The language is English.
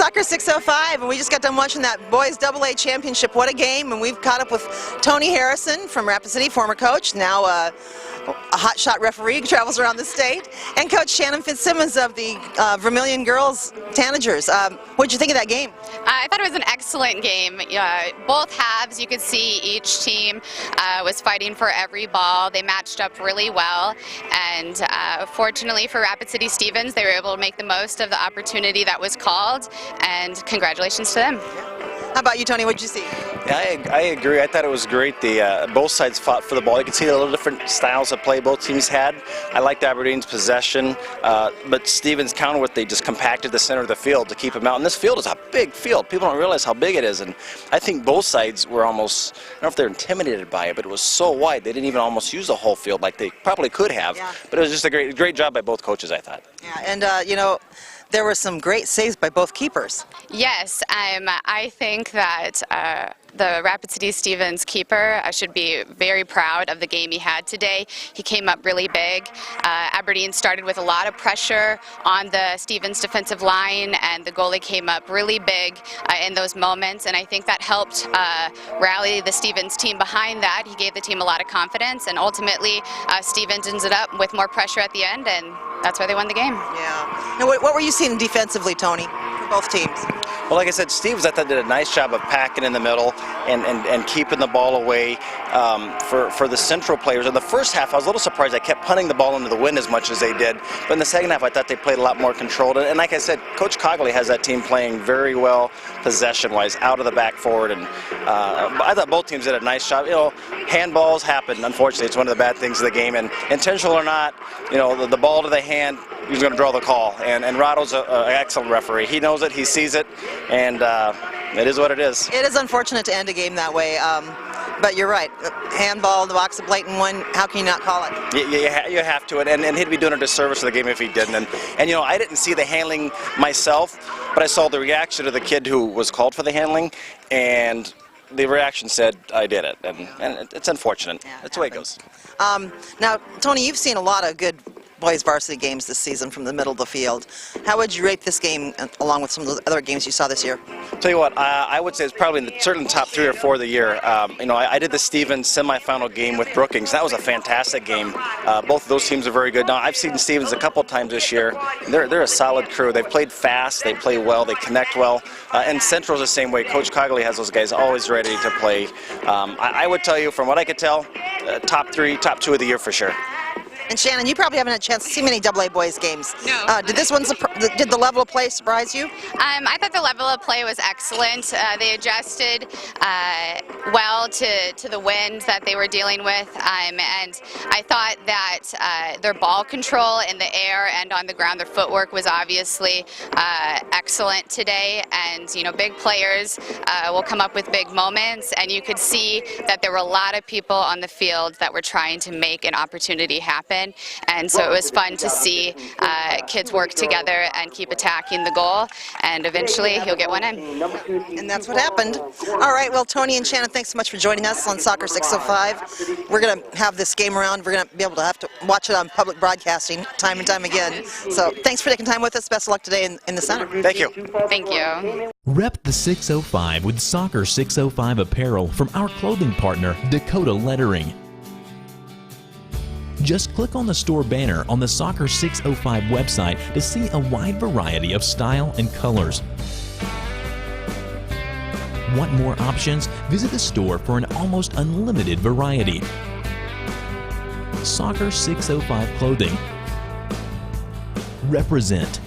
Soccer 605, and we just got done watching that boys AA championship. What a game. And we've caught up with Tony Harrison from Rapid City, former coach, now a hotshot referee, travels around the state, and Coach Shannon Fitzsimmons of the Vermilion Girls Tanagers. What did you think of that game? I thought it was an excellent game. Both halves, you could see each team was fighting for every ball. They matched up really well, and fortunately for Rapid City Stevens, they were able to make the most of the opportunity that was called, and congratulations to them. How about you, Tony? What did you see? Yeah, I agree. I thought it was great. Both sides fought for the ball. You can see the little different styles of play both teams had. I liked Aberdeen's possession, but Stevens countered with they just compacted the center of the field to keep them out. And this field is a big field. People don't realize how big it is. And I think both sides were almost, I don't know if they're intimidated by it, but it was so wide they didn't even almost use the whole field like they probably could have. Yeah. But it was just a great job by both coaches, I thought. Yeah, and you know, there were some great saves by both keepers. Yes, I think that the Rapid City Stevens keeper should be very proud of the game he had today. He came up really big. Aberdeen started with a lot of pressure on the Stevens defensive line, and the goalie came up really big in those moments, and I think that helped rally the Stevens team behind that. He gave the team a lot of confidence, and ultimately Stevens ended up with more pressure at the end, and that's why they won the game. Yeah. Now, what were you seeing defensively, Tony, for both teams? Well, like I said, Stevens, I thought, did a nice job of packing in the middle and keeping the ball away for the central players. In the first half, I was a little surprised they kept punting the ball into the wind as much as they did. But in the second half, I thought they played a lot more controlled. And like I said, Coach Cogley has that team playing very well possession-wise, out of the back forward. And I thought both teams did a nice job. You know, handballs happen. Unfortunately, it's one of the bad things of the game. And intentional or not, you know, the ball to the hand, he's going to draw the call. And Rado's an excellent referee. He knows it. He sees it. And it is what it is. It is unfortunate to end a game that way, but you're right. Handball in the box, a blatant one. How can you not call it? You have to, and he'd be doing a disservice to the game if he didn't. And you know, I didn't see the handling myself, but I saw the reaction of the kid who was called for the handling, and the reaction said, I did it. And it's unfortunate. Yeah, that's the way it goes. Now, Tony, you've seen a lot of good boys varsity games this season from the middle of the field. How would you rate this game along with some of the other games you saw this year? Tell you what, I would say it's probably in the certainly top 3 or 4 of the year. You know, I did the Stevens semifinal game with Brookings. That was a fantastic game. Both of those teams are very good. Now, I've seen Stevens a couple times this year. They're a solid crew. They've played fast, they play well, they connect well. And Central's the same way. Coach Cogley has those guys always ready to play. I would tell you, from what I could tell, top 3, top 2 of the year for sure. And Shannon, you probably haven't had a chance to see many AA boys games. No. Did the level of play surprise you? I thought the level of play was excellent. They adjusted well to the wind that they were dealing with, and I thought that their ball control in the air and on the ground, their footwork was obviously excellent today. And you know, big players will come up with big moments, and you could see that there were a lot of people on the field that were trying to make an opportunity happen. And so it was fun to see kids work together and keep attacking the goal, and eventually he'll get one in. And that's what happened. All right, well, Tony and Shannon, thanks so much for joining us on Soccer 605. We're going to have this game around. We're going to be able to have to watch it on public broadcasting time and time again. So thanks for taking time with us. Best of luck today in the center. Thank you. Thank you. Rep the 605 with Soccer 605 apparel from our clothing partner, Dakota Lettering. Just click on the store banner on the Soccer 605 website to see a wide variety of style and colors. Want more options? Visit the store for an almost unlimited variety. Soccer 605 Clothing. Represent